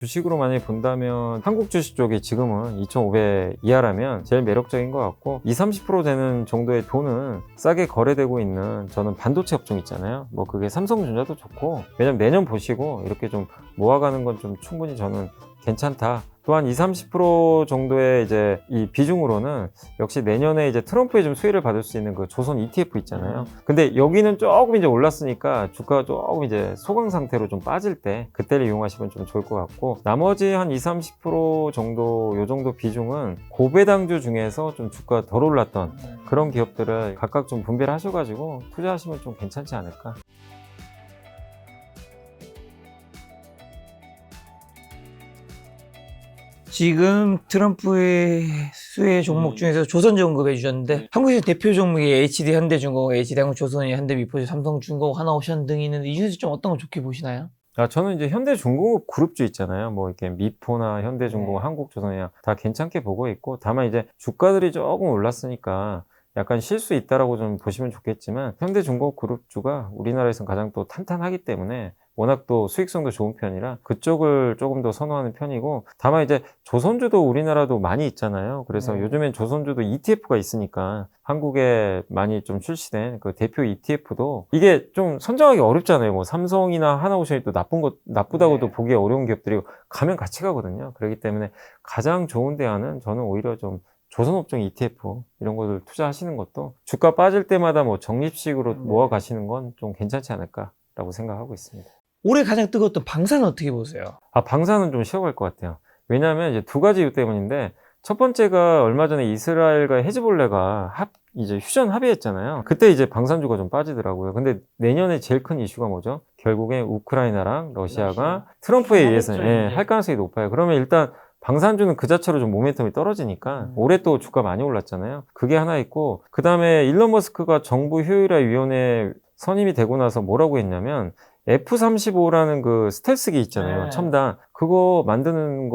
주식으로 만약에 본다면 한국 주식 쪽이 지금은 2,500 이하라면 제일 매력적인 것 같고 20-30% 되는 정도의 돈은 싸게 거래되고 있는 저는 반도체 업종 있잖아요. 뭐 그게 삼성전자도 좋고 왜냐면 내년 보시고 이렇게 좀 모아가는 건 좀 충분히 저는 괜찮다. 또한 20-30% 정도의 이제 이 비중으로는 역시 내년에 이제 트럼프의 좀 수혜를 받을 수 있는 그 조선 ETF 있잖아요. 근데 여기는 조금 이제 올랐으니까 주가가 조금 이제 소강 상태로 좀 빠질 때 그때를 이용하시면 좀 좋을 것 같고 나머지 한 20-30% 정도 요 정도 비중은 고배당주 중에서 좀 주가가 덜 올랐던 그런 기업들을 각각 좀 분배를 하셔가지고 투자하시면 좀 괜찮지 않을까. 지금 트럼프의 수혜 종목 중에서 조선중공업 해주셨는데 한국에서 대표 종목이 HD 현대중공업, HD한국조선이, 현대미포즈, 삼성중공업, 하나옵션 등이 있는데 이 중에서 좀 어떤 걸 좋게 보시나요? 저는 이제 현대중공업 그룹주 있잖아요. 뭐 이렇게 미포나 현대중공업, 한국조선이나 다 괜찮게 보고 있고 다만 이제 주가들이 조금 올랐으니까 약간 쉴 수 있다라고 좀 보시면 좋겠지만 현대중공업 그룹주가 우리나라에서는 가장 또 탄탄하기 때문에 워낙 또 수익성도 좋은 편이라 그쪽을 조금 더 선호하는 편이고 다만 이제 조선주도 우리나라도 많이 있잖아요. 그래서 요즘엔 조선주도 ETF가 있으니까 한국에 많이 좀 출시된 그 대표 ETF도 이게 좀 선정하기 어렵잖아요. 뭐 삼성이나 하나오션이 또 나쁘다고도 보기 어려운 기업들이 가면 같이 가거든요. 그렇기 때문에 가장 좋은 대안은 저는 오히려 좀 조선업종 ETF 이런 것들 투자하시는 것도 주가 빠질 때마다 뭐 적립식으로 모아 가시는 건 좀 괜찮지 않을까라고 생각하고 있습니다. 올해 가장 뜨거웠던 방사는 어떻게 보세요? 방사는 좀 쉬어갈 것 같아요. 왜냐하면 이제 두 가지 이유 때문인데 첫 번째가 얼마 전에 이스라엘과 헤즈볼레가 이제 휴전 합의했잖아요. 그때 이제 방산주가 좀 빠지더라고요. 근데 내년에 제일 큰 이슈가 뭐죠? 결국에 우크라이나랑 러시아가 트럼프에 의해서 할 가능성이 높아요. 그러면 일단 방산주는 그 자체로 좀 모멘텀이 떨어지니까 올해 또 주가 많이 올랐잖아요. 그게 하나 있고 그 다음에 일론 머스크가 정부 효율화 위원회 선임이 되고 나서 뭐라고 했냐면 F-35라는 그 스텔스기 있잖아요. 첨단. 그거 만드는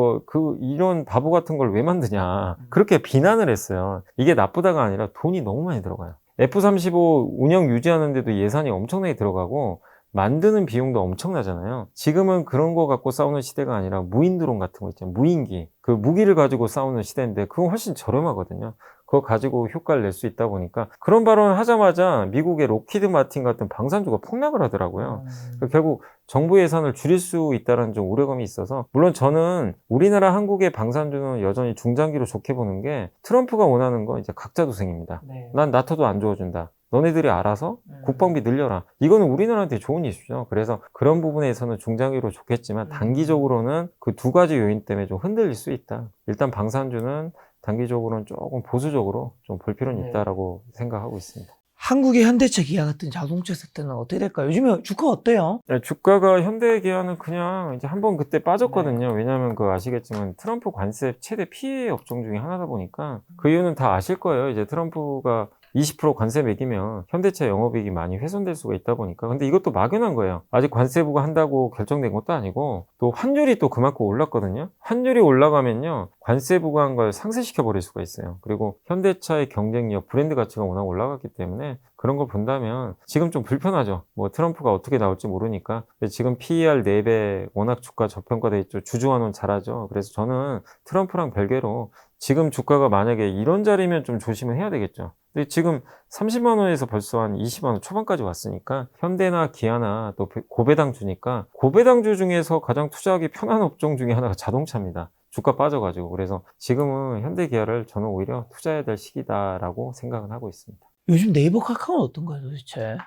이런 바보 같은 걸 왜 만드냐. 그렇게 비난을 했어요. 이게 나쁘다가 아니라 돈이 너무 많이 들어가요. F-35 운영 유지하는데도 예산이 엄청나게 들어가고 만드는 비용도 엄청나잖아요. 지금은 그런 거 갖고 싸우는 시대가 아니라 무인 드론 같은 거 있잖아요. 무인기. 그 무기를 가지고 싸우는 시대인데 그건 훨씬 저렴하거든요. 그거 가지고 효과를 낼 수 있다 보니까 그런 발언을 하자마자 미국의 로키드 마틴 같은 방산주가 폭락을 하더라고요. 결국 정부 예산을 줄일 수 있다는 좀 우려감이 있어서 물론 저는 우리나라 한국의 방산주는 여전히 중장기로 좋게 보는 게 트럼프가 원하는 건 이제 각자 도생입니다. 난 나토도 안 도와준다. 너네들이 알아서 국방비 늘려라. 이거는 우리나라한테 좋은 이슈죠. 그래서 그런 부분에서는 중장기로 좋겠지만 단기적으로는 그 두 가지 요인 때문에 좀 흔들릴 수 있다. 일단 방산주는 단기적으로는 조금 보수적으로 좀 볼 필요는 있다라고 생각하고 있습니다. 한국의 현대차, 기아 같은 자동차 세트는 어떻게 될까요? 요즘에 주가 어때요? 주가가 현대기아는 그냥 이제 한번 그때 빠졌거든요. 왜냐하면 아시겠지만 트럼프 관세 최대 피해 업종 중에 하나다 보니까 그 이유는 다 아실 거예요. 이제 트럼프가 20% 관세 매기면 현대차 영업이익이 많이 훼손될 수가 있다 보니까 근데 이것도 막연한 거예요. 아직 관세부가 한다고 결정된 것도 아니고 또 환율이 또 그만큼 올랐거든요. 환율이 올라가면요 관세부가 한 걸 상쇄시켜 버릴 수가 있어요. 그리고 현대차의 경쟁력, 브랜드 가치가 워낙 올라갔기 때문에 그런 걸 본다면 지금 좀 불편하죠. 뭐 트럼프가 어떻게 나올지 모르니까. 근데 지금 PER 4배 워낙 주가 저평가돼 있죠. 주주환원 잘하죠. 그래서 저는 트럼프랑 별개로 지금 주가가 만약에 이런 자리면 좀 조심을 해야 되겠죠. 근데 지금 30만 원에서 벌써 한 20만 원 초반까지 왔으니까 현대나 기아나 또 고배당주니까 고배당주 중에서 가장 투자하기 편한 업종 중에 하나가 자동차입니다. 주가 빠져가지고. 그래서 지금은 현대 기아를 저는 오히려 투자해야 될 시기다라고 생각은 하고 있습니다. 요즘 네이버 카카오는 어떤가요, 도대체?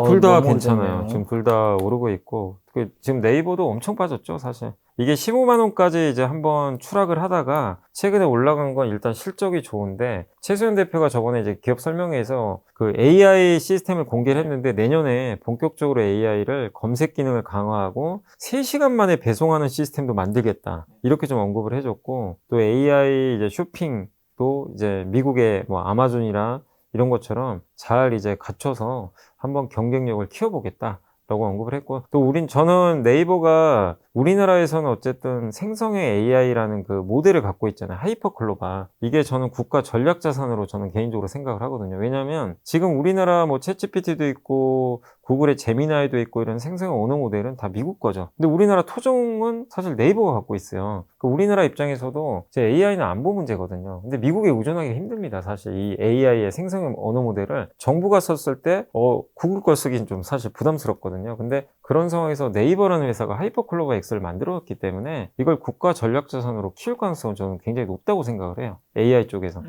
둘 다 너무 괜찮아요. 오래됐네요. 지금 둘 다 오르고 있고, 지금 네이버도 엄청 빠졌죠, 사실. 이게 15만 원까지 이제 한번 추락을 하다가 최근에 올라간 건 일단 실적이 좋은데 최수현 대표가 저번에 이제 기업 설명회에서 그 AI 시스템을 공개를 했는데 내년에 본격적으로 AI를 검색 기능을 강화하고 3시간 만에 배송하는 시스템도 만들겠다. 이렇게 좀 언급을 해줬고 또 AI 이제 쇼핑도 이제 미국의 뭐 아마존이랑 이런 것처럼 잘 이제 갖춰서 한번 경쟁력을 키워보겠다. 라고 언급을 했고, 또 저는 네이버가 우리나라에서는 어쨌든 생성의 AI라는 그 모델을 갖고 있잖아요. 하이퍼 글로벌. 이게 저는 국가 전략 자산으로 저는 개인적으로 생각을 하거든요. 왜냐면 지금 우리나라 뭐 챗GPT도 있고, 구글의 제미나이도 있고 이런 생성형 언어 모델은 다 미국 거죠. 근데 우리나라 토종은 사실 네이버가 갖고 있어요. 그 우리나라 입장에서도 제 AI는 안보 문제거든요. 근데 미국에 의존하기 힘듭니다. 사실 이 AI의 생성형 언어 모델을 정부가 썼을 때 구글 걸 쓰긴 좀 사실 부담스럽거든요. 근데 그런 상황에서 네이버라는 회사가 하이퍼클로버 X를 만들었기 때문에 이걸 국가 전략 자산으로 키울 가능성은 저는 굉장히 높다고 생각을 해요. AI 쪽에서.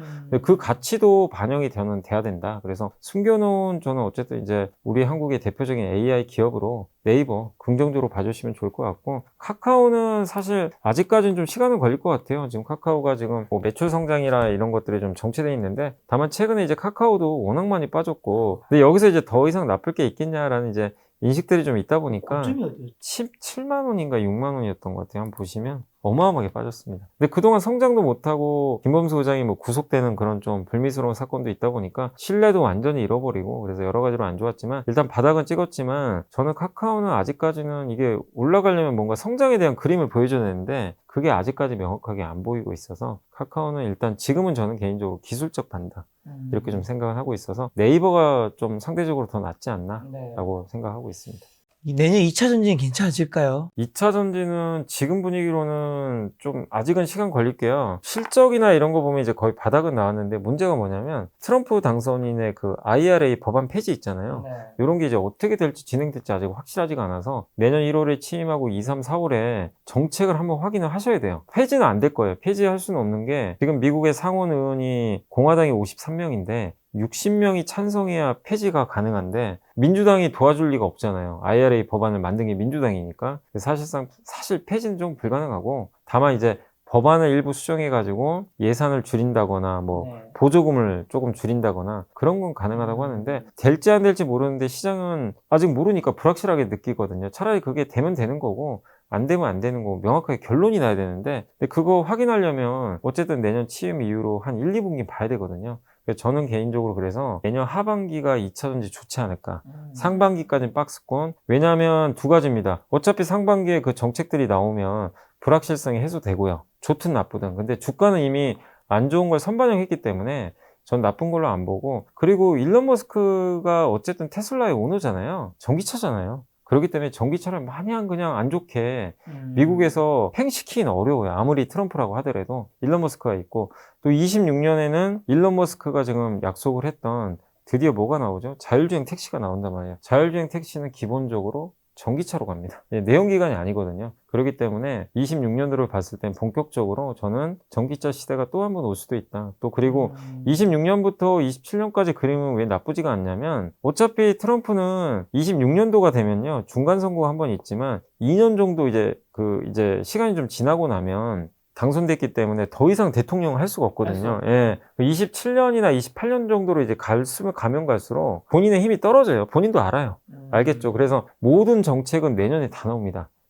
그 가치도 반영이 저는 돼야 된다. 그래서 숨겨놓은 저는 어쨌든 이제 우리 한국의 대표적인 AI 기업으로 네이버 긍정적으로 봐주시면 좋을 것 같고, 카카오는 사실 아직까지는 좀 시간은 걸릴 것 같아요. 지금 카카오가 지금 뭐 매출 성장이라 이런 것들이 좀 정체되어 있는데, 다만 최근에 이제 카카오도 워낙 많이 빠졌고, 근데 여기서 이제 더 이상 나쁠 게 있겠냐라는 이제 인식들이 좀 있다 보니까 고점이 어디였죠? 17만 원인가 6만 원이었던 것 같아요. 한번 보시면 어마어마하게 빠졌습니다. 근데 그동안 성장도 못하고 김범수 의장이 뭐 구속되는 그런 좀 불미스러운 사건도 있다 보니까 신뢰도 완전히 잃어버리고, 그래서 여러 가지로 안 좋았지만 일단 바닥은 찍었지만, 저는 카카오는 아직까지는 이게 올라가려면 뭔가 성장에 대한 그림을 보여줘야 되는데 그게 아직까지 명확하게 안 보이고 있어서, 카카오는 일단 지금은 저는 개인적으로 기술적 판단 이렇게 좀 생각을 하고 있어서 네이버가 좀 상대적으로 더 낫지 않나 라고 생각하고 있습니다. 이 내년 2차 전지는 괜찮아질까요? 2차 전지는 지금 분위기로는 좀 아직은 시간 걸릴게요. 실적이나 이런 거 보면 이제 거의 바닥은 나왔는데, 문제가 뭐냐면 트럼프 당선인의 그 IRA 법안 폐지 있잖아요. 이런 게 이제 어떻게 될지 진행될지 아직 확실하지가 않아서 내년 1월에 취임하고 2, 3, 4월에 정책을 한번 확인을 하셔야 돼요. 폐지는 안 될 거예요. 폐지할 수는 없는 게, 지금 미국의 상원 의원이 공화당이 53명인데 60명이 찬성해야 폐지가 가능한데 민주당이 도와줄 리가 없잖아요. IRA 법안을 만든 게 민주당이니까. 사실 폐지는 좀 불가능하고, 다만 이제 법안을 일부 수정해가지고 예산을 줄인다거나 뭐 보조금을 조금 줄인다거나 그런 건 가능하다고 하는데, 될지 안 될지 모르는데 시장은 아직 모르니까 불확실하게 느끼거든요. 차라리 그게 되면 되는 거고 안 되면 안 되는 거고 명확하게 결론이 나야 되는데, 근데 그거 확인하려면 어쨌든 내년 취임 이후로 한 1, 2분기 봐야 되거든요. 저는 개인적으로 그래서 내년 하반기가 2차 전지 좋지 않을까. 상반기까지는 박스권. 왜냐하면 두 가지입니다. 어차피 상반기에 그 정책들이 나오면 불확실성이 해소되고요. 좋든 나쁘든. 근데 주가는 이미 안 좋은 걸 선반영했기 때문에 전 나쁜 걸로 안 보고, 그리고 일론 머스크가 어쨌든 테슬라의 오너잖아요. 전기차잖아요. 그렇기 때문에 전기차를 마냥 그냥 안 좋게 미국에서 팽시키기는 어려워요. 아무리 트럼프라고 하더라도 일론 머스크가 있고, 또 26년에는 일론 머스크가 지금 약속을 했던, 드디어 뭐가 나오죠? 자율주행 택시가 나온단 말이에요. 자율주행 택시는 기본적으로 전기차로 갑니다. 내연기관이 아니거든요. 그렇기 때문에 26년도를 봤을 땐 본격적으로 저는 전기차 시대가 또 한 번 올 수도 있다. 또 그리고 26년부터 27년까지 그림은 왜 나쁘지가 않냐면, 어차피 트럼프는 26년도가 되면요, 중간 선거가 한 번 있지만 2년 정도 이제 시간이 좀 지나고 나면 당선됐기 때문에 더 이상 대통령을 할 수가 없거든요. 예. 27년이나 28년 정도로 이제 가면 갈수록 본인의 힘이 떨어져요. 본인도 알아요. 알겠죠? 그래서 모든 정책은 내년에 다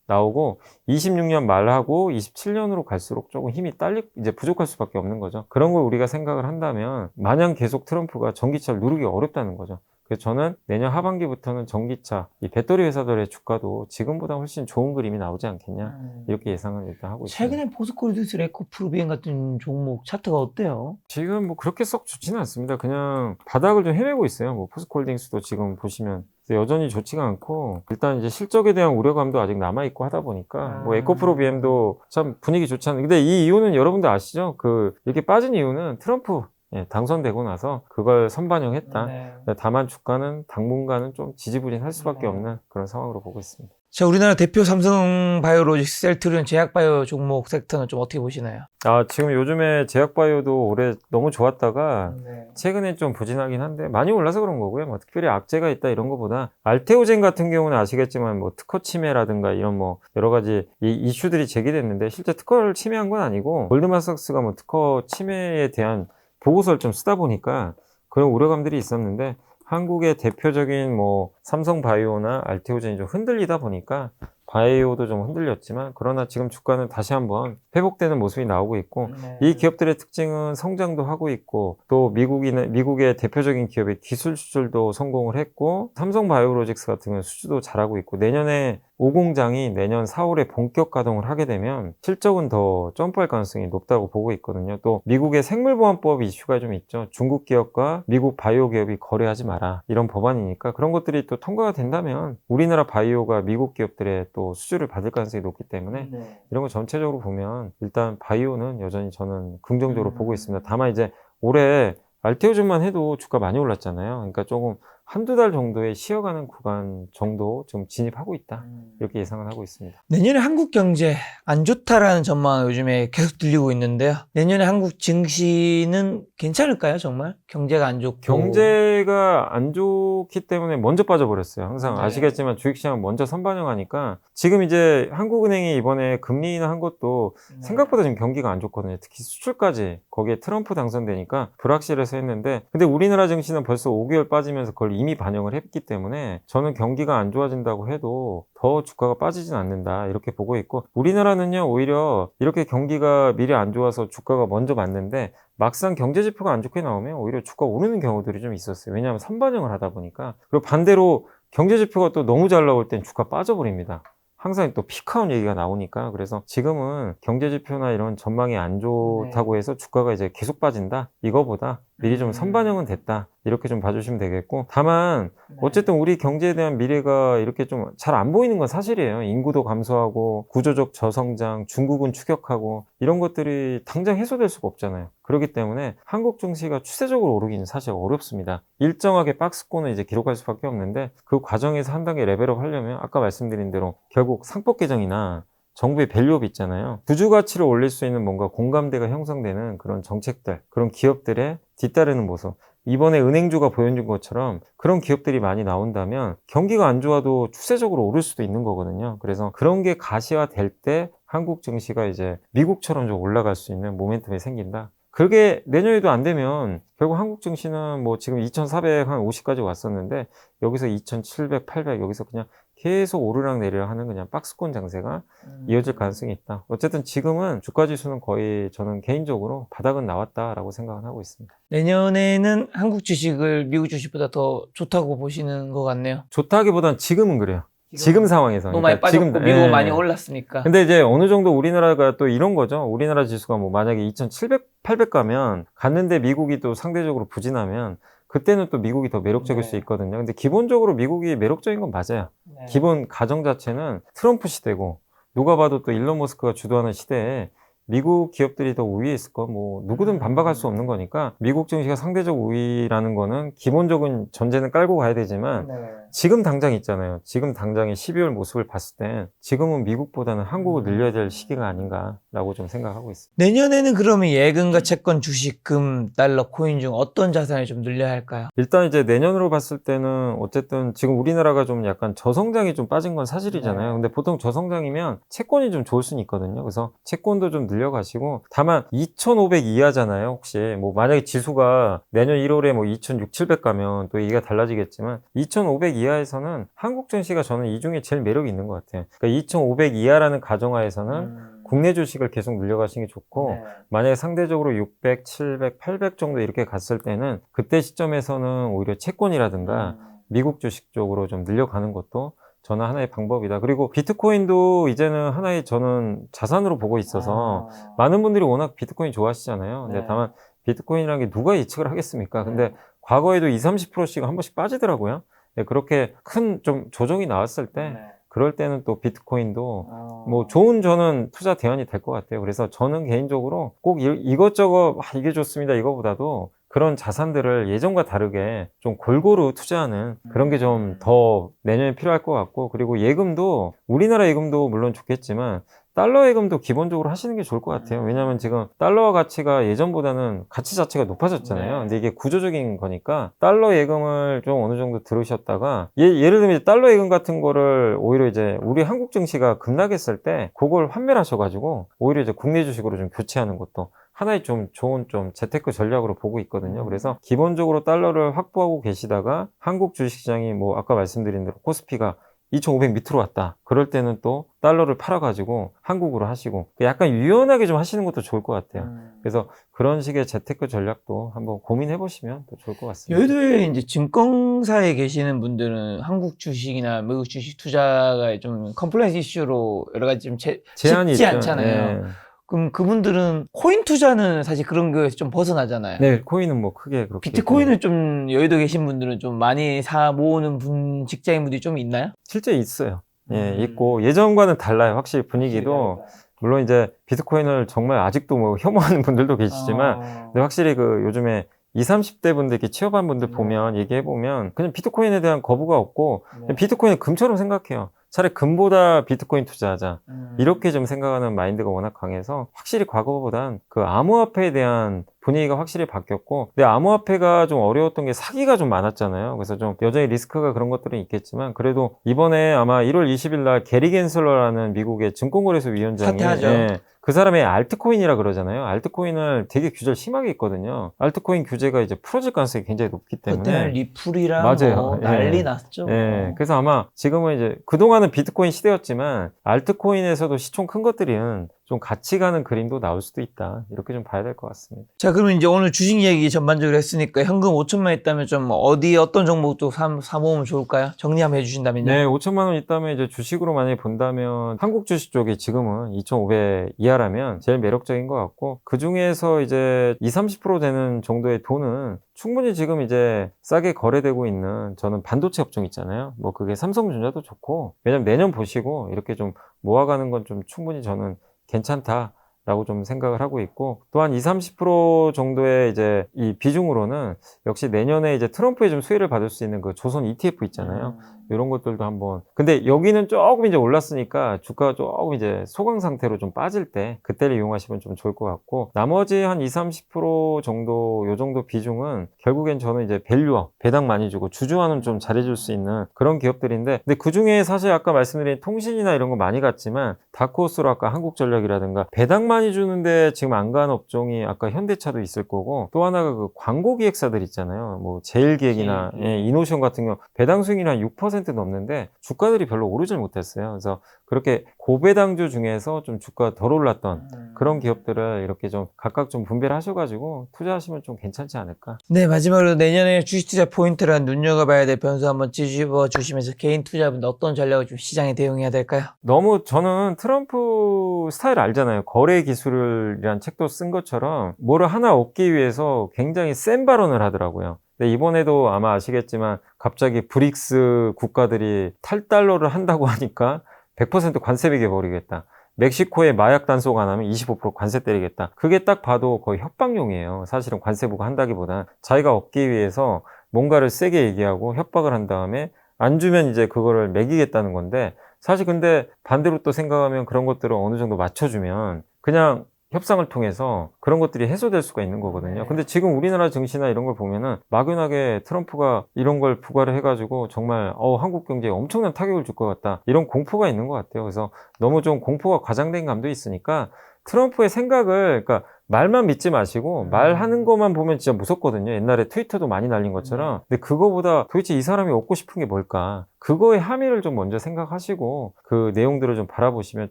나오고 26년 말하고 27년으로 갈수록 조금 힘이 이제 부족할 수밖에 없는 거죠. 그런 걸 우리가 생각을 한다면 마냥 계속 트럼프가 전기차를 누르기 어렵다는 거죠. 그래서 저는 내년 하반기부터는 전기차, 이 배터리 회사들의 주가도 지금보다 훨씬 좋은 그림이 나오지 않겠냐, 이렇게 예상을 일단 하고 있습니다. 최근에 포스코리드스, 에코프로비엔 같은 종목 차트가 어때요? 지금 뭐 그렇게 썩 좋지는 않습니다. 그냥 바닥을 좀 헤매고 있어요. 뭐 포스코홀딩스도 지금 보시면 여전히 좋지가 않고, 일단 이제 실적에 대한 우려감도 아직 남아있고 하다 보니까, 뭐 에코프로비엠도 참 분위기 좋지 않은데, 근데 이 이유는 여러분들 아시죠? 이렇게 빠진 이유는 트럼프 당선되고 나서 그걸 선반영했다. 다만 주가는 당분간은 좀 지지부진할 수밖에 없는 그런 상황으로 보고 있습니다. 자, 우리나라 대표 삼성바이오로직스, 셀트리온, 제약바이오 종목 섹터는 좀 어떻게 보시나요? 지금 요즘에 제약바이오도 올해 너무 좋았다가 최근에 좀 부진하긴 한데, 많이 올라서 그런 거고요. 뭐 특별히 악재가 있다 이런 거보다, 알테오젠 같은 경우는 아시겠지만 뭐 특허 침해라든가 이런 뭐 여러 가지 이슈들이 제기됐는데, 실제 특허를 침해한 건 아니고 골드만삭스가 뭐 특허 침해에 대한 보고서를 좀 쓰다 보니까 그런 우려감들이 있었는데, 한국의 대표적인 뭐 삼성바이오나 알테오젠이 좀 흔들리다 보니까 바이오도 좀 흔들렸지만, 그러나 지금 주가는 다시 한번 회복되는 모습이 나오고 있고, 이 기업들의 특징은 성장도 하고 있고, 또 미국의 대표적인 기업의 기술 수출도 성공을 했고, 삼성바이오로직스 같은 경우는 수주도 잘하고 있고, 내년에 오공장이 내년 4월에 본격 가동을 하게 되면 실적은 더 점프할 가능성이 높다고 보고 있거든요. 또 미국의 생물보안법 이슈가 좀 있죠. 중국 기업과 미국 바이오 기업이 거래하지 마라. 이런 법안이니까 그런 것들이 또 통과가 된다면 우리나라 바이오가 미국 기업들의 또 수주를 받을 가능성이 높기 때문에 이런 거 전체적으로 보면 일단 바이오는 여전히 저는 긍정적으로 보고 있습니다. 다만 이제 올해 알테오즘만 해도 주가 많이 올랐잖아요. 그러니까 조금 한두 달 정도의 쉬어가는 구간 정도 좀 진입하고 있다. 이렇게 예상을 하고 있습니다. 내년에 한국 경제 안 좋다라는 전망 요즘에 계속 들리고 있는데요. 내년에 한국 증시는 괜찮을까요, 정말? 경제가 안 좋고. 경제가 안 좋기 때문에 먼저 빠져버렸어요. 항상 네. 아시겠지만 주식시장 먼저 선반영하니까 지금 이제 한국은행이 이번에 금리 인하한 것도 생각보다 지금 경기가 안 좋거든요. 특히 수출까지 거기에 트럼프 당선되니까 불확실해서 했는데 근데 우리나라 증시는 벌써 5개월 빠지면서 그걸 이미 반영을 했기 때문에 저는 경기가 안 좋아진다고 해도 더 주가가 빠지진 않는다 이렇게 보고 있고 우리나라는요 오히려 이렇게 경기가 미리 안 좋아서 주가가 먼저 맞는데 막상 경제지표가 안 좋게 나오면 오히려 주가 오르는 경우들이 좀 있었어요. 왜냐하면 선반영을 하다 보니까. 그리고 반대로 경제지표가 또 너무 잘 나올 땐 주가 빠져버립니다. 항상 또 피크아웃 얘기가 나오니까 그래서 지금은 경제지표나 이런 전망이 안 좋다고 해서 주가가 이제 계속 빠진다? 이거보다 미리 좀 선반영은 됐다. 이렇게 좀 봐주시면 되겠고 다만 어쨌든 우리 경제에 대한 미래가 이렇게 좀 잘 안 보이는 건 사실이에요. 인구도 감소하고 구조적 저성장, 중국은 추격하고 이런 것들이 당장 해소될 수가 없잖아요. 그렇기 때문에 한국 증시가 추세적으로 오르기는 사실 어렵습니다. 일정하게 박스권을 이제 기록할 수밖에 없는데 그 과정에서 한 단계 레벨업 하려면 아까 말씀드린 대로 결국 상법 개정이나 정부의 밸류업 있잖아요. 구주 가치를 올릴 수 있는 뭔가 공감대가 형성되는 그런 정책들, 그런 기업들의 뒤따르는 모습. 이번에 은행주가 보여준 것처럼 그런 기업들이 많이 나온다면 경기가 안 좋아도 추세적으로 오를 수도 있는 거거든요. 그래서 그런 게 가시화될 때 한국 증시가 이제 미국처럼 좀 올라갈 수 있는 모멘텀이 생긴다. 그게 내년에도 안 되면 결국 한국 증시는 뭐 지금 2,450까지 왔었는데 여기서 2,700, 800 여기서 그냥 계속 오르락 내리락 하는 그냥 박스권 장세가 이어질 가능성이 있다. 어쨌든 지금은 주가 지수는 거의 저는 개인적으로 바닥은 나왔다라고 생각을 하고 있습니다. 내년에는 한국 주식을 미국 주식보다 더 좋다고 보시는 것 같네요. 좋다기보단 지금은 그래요. 지금 상황에서. 너무 많이 빠졌고 지금, 미국은 예. 많이 올랐으니까. 근데 이제 어느 정도 우리나라가 또 이런 거죠. 우리나라 지수가 뭐 만약에 2,700, 800 가면 갔는데 미국이 또 상대적으로 부진하면 그때는 또 미국이 더 매력적일 수 있거든요. 근데 기본적으로 미국이 매력적인 건 맞아요. 기본 가정 자체는 트럼프 시대고 누가 봐도 또 일론 머스크가 주도하는 시대에 미국 기업들이 더 우위에 있을 거 뭐 누구든 반박할 수 없는 거니까 미국 증시가 상대적 우위라는 거는 기본적인 전제는 깔고 가야 되지만 지금 당장 있잖아요. 지금 당장의 12월 모습을 봤을 때 지금은 미국보다는 한국을 늘려야 될 시기가 아닌가라고 좀 생각하고 있습니다. 내년에는 그러면 예금과 채권, 주식, 금, 달러, 코인 중 어떤 자산을 좀 늘려야 할까요? 일단 이제 내년으로 봤을 때는 어쨌든 지금 우리나라가 좀 약간 저성장이 좀 빠진 건 사실이잖아요. 근데 보통 저성장이면 채권이 좀 좋을 수는 있거든요. 그래서 채권도 좀 늘려가시고 다만 2,500 이하잖아요. 혹시 뭐 만약에 지수가 내년 1월에 뭐 2,600, 700 가면 또 얘기가 달라지겠지만 2,500 이하에서는 한국 증시가 저는 이 중에 제일 매력이 있는 것 같아요. 그러니까 2,500 이하라는 가정하에서는 국내 주식을 계속 늘려가시는 게 좋고 만약에 상대적으로 600, 700, 800 정도 이렇게 갔을 때는 그때 시점에서는 오히려 채권이라든가 미국 주식 쪽으로 좀 늘려가는 것도 저는 하나의 방법이다. 그리고 비트코인도 이제는 하나의 저는 자산으로 보고 있어서 많은 분들이 워낙 비트코인 좋아하시잖아요. 근데 다만 비트코인이라는 게 누가 예측을 하겠습니까? 근데 과거에도 20, 30%씩 한 번씩 빠지더라고요. 네, 그렇게 큰 좀 조정이 나왔을 때 그럴 때는 또 비트코인도 뭐 좋은 저는 투자 대안이 될 것 같아요. 그래서 저는 개인적으로 꼭 이것저것 이게 좋습니다 이거보다도 그런 자산들을 예전과 다르게 좀 골고루 투자하는 그런 게 좀 더 내년에 필요할 것 같고 그리고 예금도 우리나라 예금도 물론 좋겠지만 달러 예금도 기본적으로 하시는 게 좋을 것 같아요. 왜냐하면 지금 달러와 가치가 예전보다는 가치 자체가 높아졌잖아요. 근데 이게 구조적인 거니까 달러 예금을 좀 어느 정도 들으셨다가 예를 들면 이제 달러 예금 같은 거를 오히려 이제 우리 한국 증시가 급락했을 때 그걸 환멸하셔가지고 오히려 이제 국내 주식으로 좀 교체하는 것도 하나의 좀 좋은 좀 재테크 전략으로 보고 있거든요. 그래서 기본적으로 달러를 확보하고 계시다가 한국 주식시장이 뭐 아까 말씀드린 대로 코스피가 2,500 밑으로 왔다. 그럴 때는 또 달러를 팔아가지고 한국으로 하시고 약간 유연하게 좀 하시는 것도 좋을 것 같아요. 그래서 그런 식의 재테크 전략도 한번 고민해 보시면 또 좋을 것 같습니다. 여의도에 이제 증권사에 계시는 분들은 한국 주식이나 미국 주식 투자가 좀 컴플라이언스 이슈로 여러 가지 좀 제한이 쉽지 있죠. 않잖아요. 네. 그럼 그분들은 코인 투자는 사실 그런 거에서 좀 벗어나잖아요. 네, 코인은 뭐 크게 그렇게. 비트코인을 좀 여의도 계신 분들은 좀 많이 사 모으는 직장인분들이 좀 있나요? 실제 있어요. 예, 있고 예전과는 달라요. 확실히 분위기도. 물론 이제 비트코인을 정말 아직도 뭐 혐오하는 분들도 계시지만 근데 확실히 그 요즘에 20, 30대 분들 이렇게 취업한 분들 보면 얘기해보면 그냥 비트코인에 대한 거부가 없고 비트코인을 금처럼 생각해요. 차라리 금보다 비트코인 투자하자. 이렇게 좀 생각하는 마인드가 워낙 강해서 확실히 과거보단 그 암호화폐에 대한 분위기가 확실히 바뀌었고 근데 암호화폐가 좀 어려웠던 게 사기가 좀 많았잖아요. 그래서 좀 여전히 리스크가 그런 것들은 있겠지만 그래도 이번에 아마 1월 20일 날 게리 겐슬러라는 미국의 증권거래소 위원장이 사퇴하죠. 그 사람의 알트코인이라 그러잖아요. 알트코인을 되게 규제를 심하게 했거든요. 알트코인 규제가 이제 풀어질 가능성이 굉장히 높기 그때 때문에 리플이랑 맞아요. 뭐 예. 난리 났죠. 예, 그래서 아마 지금은 이제 그동안은 비트코인 시대였지만 알트코인에서도 시총 큰 것들은 좀 같이 가는 그림도 나올 수도 있다. 이렇게 좀 봐야 될 것 같습니다. 자, 그러면 이제 오늘 주식 얘기 전반적으로 했으니까 현금 5천만 있다면 좀 어떤 종목도 사 모으면 좋을까요? 정리 한번 해주신다면요. 네, 5천만 원 있다면 이제 주식으로 만약에 본다면 한국 주식 쪽이 지금은 2,500 이하라면 제일 매력적인 것 같고 그 중에서 이제 20, 30% 되는 정도의 돈은 충분히 지금 이제 싸게 거래되고 있는 저는 반도체 업종 있잖아요. 뭐 그게 삼성전자도 좋고 왜냐면 내년 보시고 이렇게 좀 모아가는 건 좀 충분히 저는 괜찮다라고 좀 생각을 하고 있고 또한 20, 30% 정도의 이제 이 비중으로는 역시 내년에 이제 트럼프의 좀 수혜를 받을 수 있는 그 조선 ETF 있잖아요. 이런 것들도 한번 근데 여기는 조금 이제 올랐으니까 주가가 조금 이제 소강 상태로 좀 빠질 때 그때를 이용하시면 좀 좋을 것 같고 나머지 한 20, 30% 정도 요 정도 비중은 결국엔 저는 이제 밸류업 배당 많이 주고 주주환은 좀 잘해줄 수 있는 그런 기업들인데 근데 그중에 사실 아까 말씀드린 통신이나 이런 거 많이 갔지만 다크호스로 아까 한국전력이라든가 배당 많이 주는데 지금 안 간 업종이 아까 현대차도 있을 거고 또 하나가 그 광고 기획사들 있잖아요. 뭐 제일기획이나 이노션 같은 경우 배당 수익률이 한 6% 넘는데 주가들이 별로 오르질 못했어요. 그래서 그렇게 고배당주 중에서 좀 주가가 덜 올랐던 그런 기업들을 이렇게 좀 각각 좀 분배를 하셔가지고 투자하시면 좀 괜찮지 않을까. 네, 마지막으로 내년에 주식 투자 포인트란 눈여겨봐야 될 변수 한번 찝어 주시면서 개인 투자분들 어떤 전략을 좀 시장에 대응해야 될까요? 너무 저는 트럼프 스타일 알잖아요. 거래 기술이란 책도 쓴 것처럼 뭐를 하나 얻기 위해서 굉장히 센 발언을 하더라고요. 근데 이번에도 아마 아시겠지만 갑자기 브릭스 국가들이 탈달러를 한다고 하니까 100% 관세 매겨버리겠다. 멕시코에 마약 단속 안 하면 25% 관세 때리겠다. 그게 딱 봐도 거의 협박용이에요. 사실은 관세부가 한다기보다 자기가 얻기 위해서 뭔가를 세게 얘기하고 협박을 한 다음에 안 주면 이제 그거를 매기겠다는 건데 사실 근데 반대로 또 생각하면 그런 것들을 어느 정도 맞춰주면 그냥 협상을 통해서 그런 것들이 해소될 수가 있는 거거든요. 근데 지금 우리나라 증시나 이런 걸 보면은 막연하게 트럼프가 이런 걸 부과를 해가지고 정말 한국 경제에 엄청난 타격을 줄 것 같다. 이런 공포가 있는 것 같아요. 그래서 너무 좀 공포가 과장된 감도 있으니까 트럼프의 생각을 그러니까 말만 믿지 마시고 말하는 것만 보면 진짜 무섭거든요. 옛날에 트위터도 많이 날린 것처럼. 근데 그거보다 도대체 이 사람이 얻고 싶은 게 뭘까? 그거의 함의를 좀 먼저 생각하시고 그 내용들을 좀 바라보시면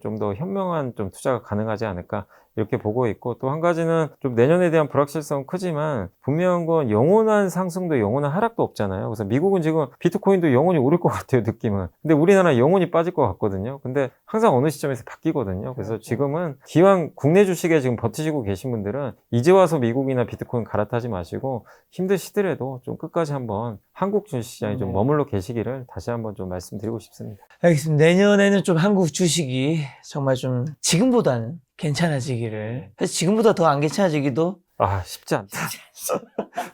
좀 더 현명한 좀 투자가 가능하지 않을까 이렇게 보고 있고 또 한 가지는 좀 내년에 대한 불확실성은 크지만 분명한 건 영원한 상승도 영원한 하락도 없잖아요. 그래서 미국은 지금 비트코인도 영원히 오를 것 같아요, 느낌은. 근데 우리나라 영원히 빠질 것 같거든요. 근데 항상 어느 시점에서 바뀌거든요. 그래서 지금은 기왕 국내 주식에 지금 버티시고 계신 분들은 이제 와서 미국이나 비트코인 갈아타지 마시고 힘드시더라도 좀 끝까지 한번 한국 주식시장에 좀 머물러 계시기를 다시 한번 좀 말씀드리고 싶습니다. 알겠습니다. 내년에는 좀 한국 주식이 정말 좀 지금보다는 괜찮아지기를. 사실 지금보다 더 안 괜찮아지기도 쉽지 않다.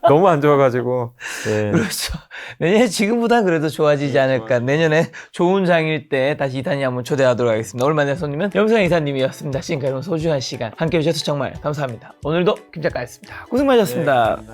너무 안 좋아가지고. 네. 그렇죠. 내년에 지금보다 그래도 좋아지지 않을까. 내년에 좋은 장일 때 다시 이사님 한번 초대하도록 하겠습니다. 오늘 만난 손님은 염성 이사님이었습니다. 지금까지 소중한 시간 함께 해주셔서 정말 감사합니다. 오늘도 김 작가였습니다. 고생 많으셨습니다. 네,